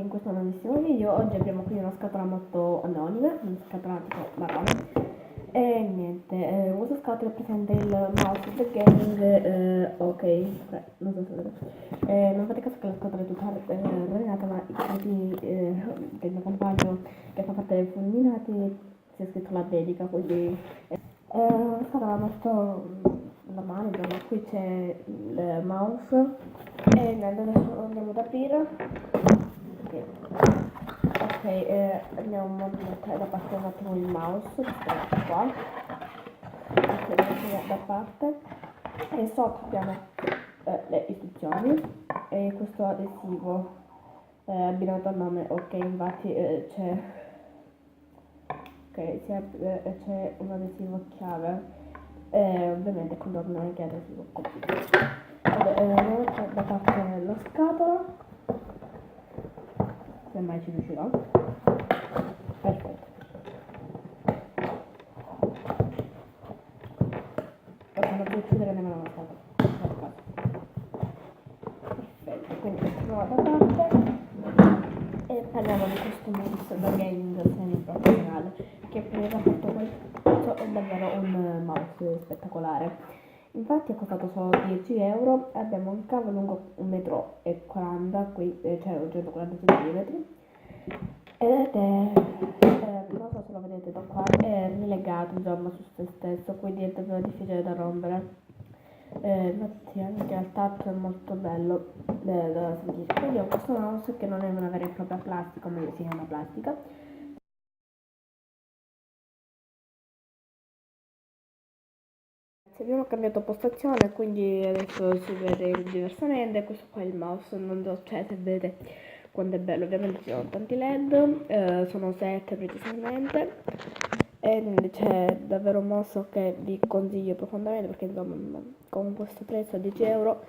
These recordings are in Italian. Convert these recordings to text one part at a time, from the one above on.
in questo nuovissimo video. Oggi abbiamo qui una scatola molto anonima, una scatola tipo marrone. E niente, questa scatola presenta il mouse del gaming, ok, non so se vedete. Non fate caso che la scatola è tutta rovinata, ma i cretini del mio compagno che fa parte dei fulminati si è scritto la dedica, quindi una scatola molto normale, insomma. Qui c'è il mouse e niente, adesso andiamo ad aprire. Ok, andiamo a mettere da parte un attimo il mouse, questo qua, mettiamo da parte, e sotto abbiamo le istruzioni e questo adesivo abbinato al nome. Ok, infatti c'è un adesivo chiave, ovviamente contorno anche adesivo computer. Vabbè, andiamo da parte la scatola, se mai ci riuscirò. Perfetto. Ok, non devo chiudere nemmeno la scatola. Perfetto, quindi mettiamo da parte e parliamo di questo mouse da gaming semi-professionale, che per il rapporto questo è davvero un mouse spettacolare. Infatti è costato solo 10 euro, abbiamo un cavo lungo 1,40 m, qui cioè 140 cm, ed è, non so se lo vedete da qua, è rilegato insomma su se stesso, quindi è davvero difficile da rompere. Infatti anche al tatto è molto bello da sentire. Quindi ho questo mouse che non è una vera e propria plastica, ma sì, è una plastica. Abbiamo cambiato postazione, quindi adesso si vede diversamente. Questo qua è il mouse, non so se vedete quanto è bello. Ovviamente ci sono tanti LED, sono 7 precisamente, e c'è davvero un mouse che vi consiglio profondamente, perché insomma con questo prezzo a 10 euro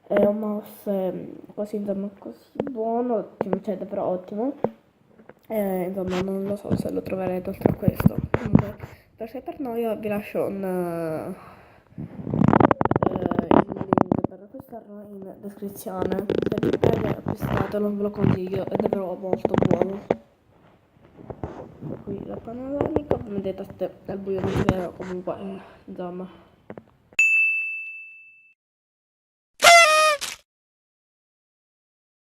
è un mouse così, insomma, così buono, ottimo, cioè davvero ottimo. Insomma, non lo so se lo troverete oltre a questo. Comunque, per sé per noi io vi lascio il link per acquistarlo in descrizione. Se vi avete acquistato non ve lo consiglio, è davvero molto buono. Qui la panoramica, come vedete al buio non si vede, comunque insomma